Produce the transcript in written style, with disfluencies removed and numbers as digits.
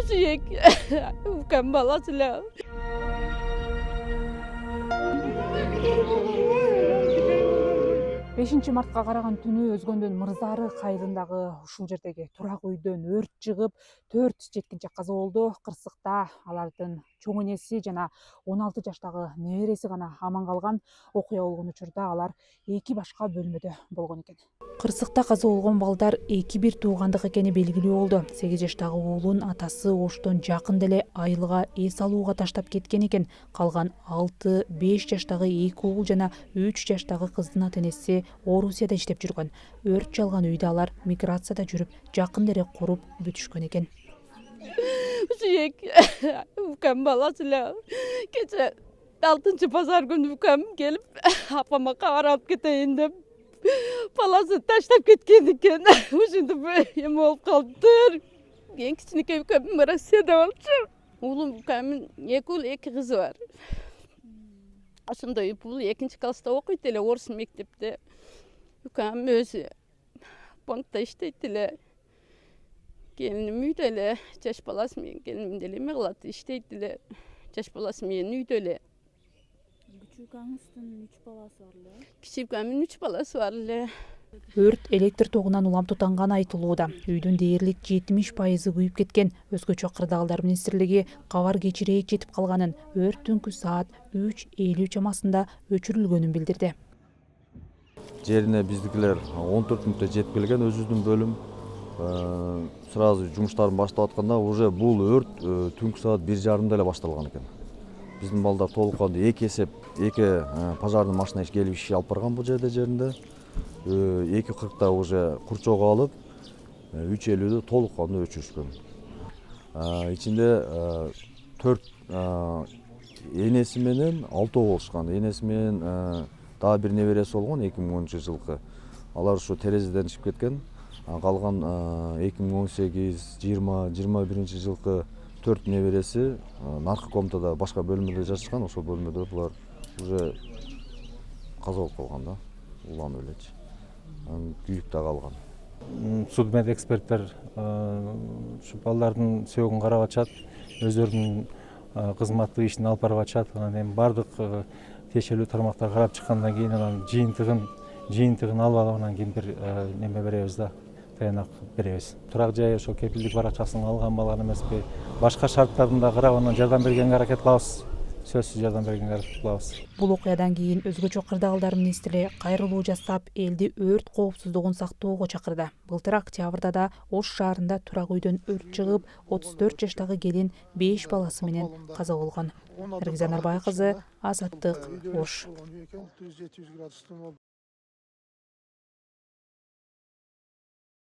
Sürekli mükemmel. 5 мартка караган түнү өзгөндөн Мырзары кайрындагы ушул жердеги турак үйдөн өрт чыгып, 4 жеткинчи каза болду. Кырсыкта алардын чоң энеси жана 16 жаштагы небереси гана аман калган. Окуя болгон учурда алар 2 башка бөлмөдө болгон экен. Кырсыкта каза болгон балдар 2-1 туугандык экени белгилүү болду. 8 жаштагы уулун атасы оштон жакын деле айылга эс алууга таштап кеткен экен. Калган 6-5 жаштагы 2 уул жана 3 жаштагы кыздын ата-энеси Орусияда иштеп жүргөн. Өрт жалган үйдө алар миграцияда жүрүп, жакын эле куруп бүтүшкөн экен. Sürekli mükemmel. Gece 6. pazar günü mükemmel gelip apama kavar alıp gideyim de balası taşlap gitken ekan. Şimdi yem olup kaldı. En küçük mükemmel Rusya'da olacak. Oğlum mükemmel 2 uul 2 kızı var. Aslında bu 2. klasta okuydu ele Orus mektepte. Mükemmel özü bankta işteydi ele. Gelinim үйдө эле, жаш баласы менен келиним деле эме кылат, иштейт эле. Жаш баласы менен үйдө эле. Küçük anısının 3 balası var эле. Кичип амин 3 баласы бар эле. Өрт электр тогунан улам тутанганы айтылууда. Үйдүн дээрлик 70% күйүп кеткен. Өзгөчө Кырдаалдар министрлиги кабар кечирээк жетип калганын, өрт түнкү саат 3:50 чамасында өчүрүлгөнүн билдирди. Жерине биздикилер 14 мүнөттө жетип келген, өзүбүздүн бөлүм сразу жумуштарын баштап атканда уже бул өрт түнкү саат 1:30 эле башталган экен. Биздин балдар толук кандуу 2 пожарный машина келип иш алып барган бул жеринде. 2:40 уже курчоого алып, 3:50 толук кандуу өчүрүшкөн. Ичинде 4 энеси менен 6 болушкан. Энеси менен дагы бир небереси болгон 2010-жылкы. Алар ушу терезеден чыгып кеткен. Калган 2018-20-21-жылкы 4 небереси наркокомдада башка бөлмөдө жашашкан. Ошол бөлмөдө булар уже каза болуп калган да. Уланып элечи. Күйүп да калган. Судмедэксперттер ушу балдардын сөөгүн карап атышат, өздөрүнүн кызматтык ишин алып барып атышат. Анан эми бардык тиешелүү тармактар карап чыккандан кийин анан жыйынтыгын алып алып анан кийин бир неме беребиз да. Таянак беребиз. Турак жай ошо кепилдик баракчасын алган балган эмеспи. Башка шарттарын да карап анан жардам бергенге аракет кылабыз. Сөзсүз жардам бергенге аракет кылабыз. Бул окуядан кийин өзгөчө Кырдаалдар министри кайрылуу жасап, элди өрт коопсуздугун сактоого чакырды. Былтыр октябрда да Ош шаарында турак үйдөн өрт чыгып, 34 жаштагы келин 5 баласы менен каза болгон. Наргиза Нарбай кызы, Азаттык, Ош.